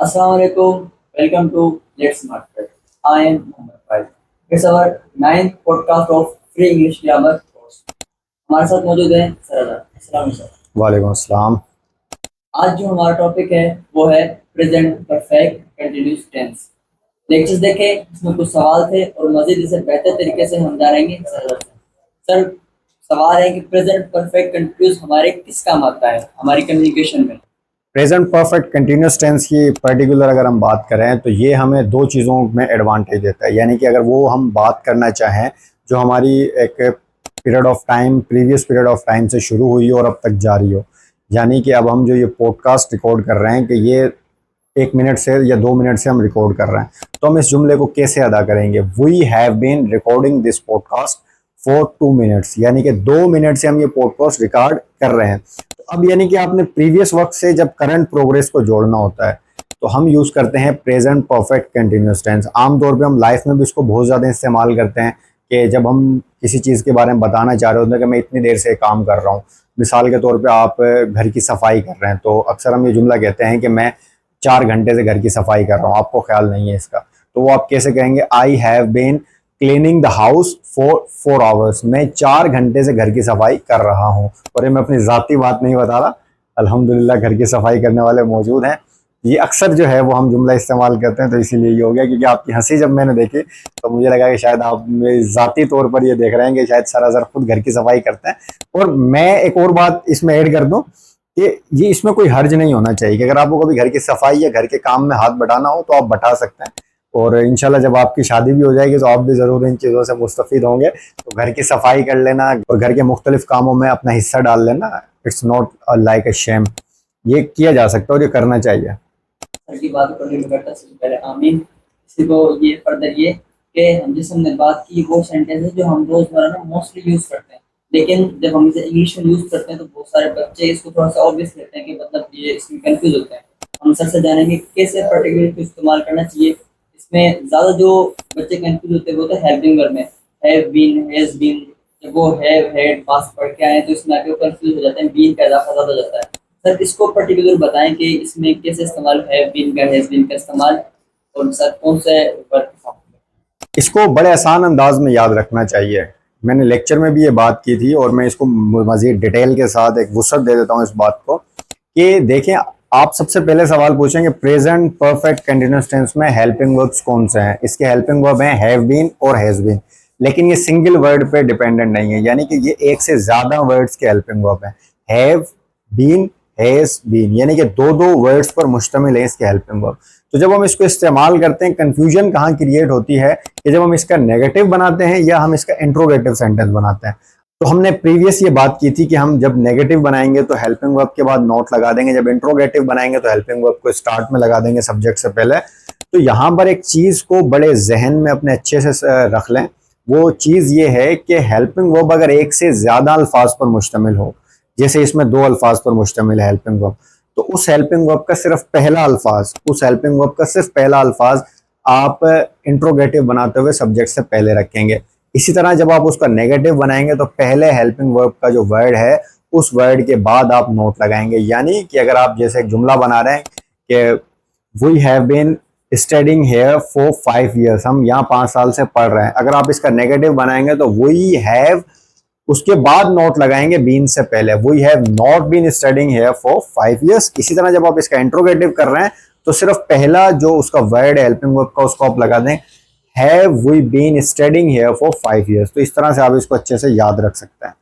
Assalamu alaikum. Welcome to Let's Market. I am Muhammad Faiz. It's our ninth podcast of Free English Grammar course. हमारे साथ मौजूद है sir. अस्सलाम sir. वालेकुम अस्सलाम। आज जो हमारा टॉपिक है वो है present perfect continuous tense. Lectures देखें, इसमें कुछ सवाल थे और मजीद इसे बेहतर तरीके से हम जानेंगे सर। सवाल है कि प्रेजेंट परफेक्ट कंटिन्यूस हमारे किस काम आता है हमारी कम्युनिकेशन में। प्रेजेंट परफेक्ट कंटिन्यूस टेंस की पर्टिकुलर अगर हम बात करें तो ये हमें दो चीज़ों में एडवांटेज देता है। यानी कि अगर वो हम बात करना चाहें जो हमारी एक period of time previous period of time से शुरू हुई हो और अब तक जारी हो, यानी कि अब हम जो ये पॉडकास्ट रिकॉर्ड कर रहे हैं कि ये 1 मिनट से या 2 मिनट से हम रिकॉर्ड कर रहे हैं, तो हम इस जुमले को कैसे अदा करेंगे? We have been recording this podcast for 2 minutes, यानी कि 2 मिनट से हम ये पॉडकास्ट रिकॉर्ड कर रहे हैं। तो अब यानी कि आपने प्रीवियस वक्त से जब करंट प्रोग्रेस को जोड़ना होता है तो हम यूज़ करते हैं प्रेजेंट परफेक्ट कंटिन्यूस टेंस। आमतौर पे हम लाइफ में भी इसको बहुत ज़्यादा इस्तेमाल करते हैं कि जब हम किसी चीज़ के बारे में बताना चाह रहे होते हैं कि मैं इतनी देर से काम कर रहा हूँ। मिसाल के तौर पे आप घर की सफाई कर रहे हैं तो अक्सर हम ये जुमला कहते हैं कि मैं 4 घंटे से घर की सफाई कर रहा हूँ, आपको ख्याल नहीं है इसका, तो वो आप कैसे कहेंगे? I have been cleaning the house for 4 hours, मैं 4 घंटे से घर की सफाई कर रहा हूँ। और ये मैं अपनी ज़ाती बात नहीं बता रहा, अल्हम्दुलिल्लाह घर की सफाई करने वाले मौजूद हैं। ये अक्सर जो है वो हम जुमला इस्तेमाल करते हैं, तो इसीलिए ये हो गया, क्योंकि आपकी हंसी जब मैंने देखी तो मुझे लगा कि शायद आप ज़ाती तौर पर ये देख रहे हैं कि शायद सरासर खुद घर की सफाई करते हैं। और मैं एक और बात इसमें ऐड कर दूँ कि ये इसमें कोई हर्ज नहीं होना चाहिए कि अगर आपको कभी घर की सफाई या घर के काम में हाथ बटाना हो तो आप बटा सकते हैं। और इंशाल्लाह जब आपकी शादी भी हो जाएगी तो आप भी ज़रूर इन चीज़ों से मुस्तफ़ीद होंगे। तो घर की सफाई कर लेना और घर के मुख्तलिफ कामों में अपना हिस्सा डाल लेना, it's not like a shame, ये किया जा सकता है और ये करना चाहिए। सर की बात को नहीं करता सबसे पहले आमीन। इसी को ये फर्दर ये कि हम जिस हमने बात की वो सेंटेंस है जो हम रोज़मर्रा में मोस्टली यूज़ करते हैं, लेकिन जब हम इसे इंग्लिश में यूज़ करते हैं तो बहुत सारे बच्चे इसको थोड़ा सा ऑब्वियस लेते हैं कि मतलब ये इसमें कंफ्यूज होते हैं। हम सर से जानेंगे कैसे पर्टिकुलर को इस्तेमाल करना चाहिए। इसमें ज़्यादा जो बच्चे कंफ्यूज होते हैं वो तो हैविंग वर्ब में हैव बीन हैज़ बीन, जब वो हैव हैड पास्ट पढ़ के आए तो इसमें आके कंफ्यूज हो जाते हैं, बीन का इजाफा ज़्यादा हो जाता है। सर इसको पर्टिकुलर बताएं कि इसमें कैसे इस्तेमाल हैव बीन का हैज़ बीन का इस्तेमाल और सर कौन से वर्ब। इसको बड़े आसान अंदाज में याद रखना चाहिए। मैंने लेक्चर में भी ये बात की थी और मैं इसको मज़ीद डिटेल के साथ एक वुसअत दे देता हूँ इस बात को कि देखें, आप सबसे पहले सवाल पूछेंगे प्रेजेंट परफेक्ट कंटिन्यूअस टेंस में हेल्पिंग वर्ब्स कौन से हैं। इसके हेल्पिंग वर्ब हैं हैव बीन और हैज़ बीन, लेकिन ये सिंगल वर्ड पे डिपेंडेंट नहीं है, यानी कि ये एक से ज़्यादा वर्ड्स के हेल्पिंग वर्ब हैं। हैव बीन हैज़ बीन, यानी कि दो दो वर्ड्स पर मुश्तमिल है इसके हेल्पिंग वर्ब। तो जब हम इसको इस्तेमाल करते हैं, कंफ्यूजन कहाँ क्रिएट होती है कि जब हम इसका नेगेटिव बनाते हैं या हम इसका इंट्रोगेटिव सेंटेंस बनाते हैं। तो हमने प्रीवियस ये बात की थी कि हम जब नेगेटिव बनाएंगे तो हेल्पिंग वर्ब के बाद नॉट लगा देंगे, जब इंट्रोगेटिव बनाएंगे तो हेल्पिंग वर्ब को स्टार्ट में लगा देंगे सब्जेक्ट से पहले। तो यहाँ पर एक चीज़ को बड़े जहन में अपने अच्छे से रख लें, वो चीज़ ये है कि हेल्पिंग वर्ब अगर एक से ज़्यादा अल्फाज पर मुश्तमिल हो, जैसे इसमें 2 अल्फाज पर मुश्तमिल है हेल्पिंग वर्ब, तो उस हेल्पिंग वर्ब का सिर्फ पहला अल्फाज, उस हेल्पिंग वर्ब का सिर्फ पहला अल्फाज आप इंट्रोगेटिव बनाते हुए सब्जेक्ट से पहले रखेंगे। इसी तरह जब आप उसका नेगेटिव बनाएंगे तो पहले हेल्पिंग वर्ब का जो वर्ड है उस वर्ड के बाद आप नोट लगाएंगे। यानी कि अगर आप जैसे एक जुमला बना रहे हैं कि we have been studying here for 5 years, हम यहाँ 5 साल से पढ़ रहे हैं, अगर आप इसका नेगेटिव बनाएंगे तो वी हैव उसके बाद नोट लगाएंगे बीन से पहले, we have not been studying here for 5 years। इसी तरह जब आप इसका इंट्रोगेटिव कर रहे हैं तो सिर्फ पहला जो उसका वर्ड है हेल्पिंग वर्ब का उसको आप लगा दें, have we been studying here for 5 years। तो इस तरह से आप इसको अच्छे से याद रख सकते हैं।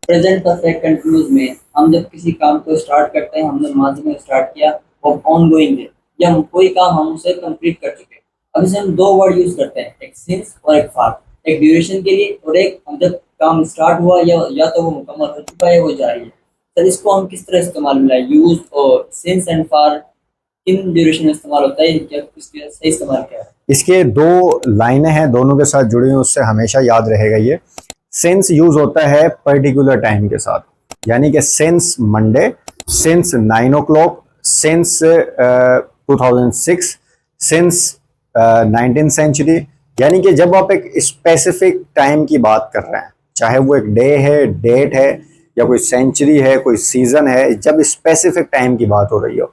प्रेजेंट परफेक्ट कंटिन्यूस में हम जब किसी काम को स्टार्ट करते हैं, हमने माजी में स्टार्ट किया वो ऑन गोइंग है, या कोई काम हम उसे कंप्लीट कर चुके हैं। अब इसे हम 2 वर्ड यूज करते हैं, एक सिंस और एक फॉर, एक ड्यूरेशन के लिए और एक हम जब काम स्टार्ट हुआ या तो वो मुकम्मल हो चुका है वो जारी है। सर इसको हम किस तरह इस्तेमाल में लाए? यूज और सिंस एंड फॉर किन ड्यूरेशन में इस्तेमाल होता है, क्या इसका सही इस्तेमाल क्या है? इसके 2 लाइनें हैं, दोनों के साथ जुड़ी हुई, उससे हमेशा याद रहेगा ये। सिंस यूज होता है पर्टिकुलर टाइम के साथ, यानी कि since Monday, since 9 o'clock, since 2006, since 19th century, यानी कि जब आप एक स्पेसिफिक टाइम की बात कर रहे हैं, चाहे वो एक डे है, डेट है, या कोई सेंचुरी है, कोई सीजन है, जब स्पेसिफिक टाइम की बात हो रही हो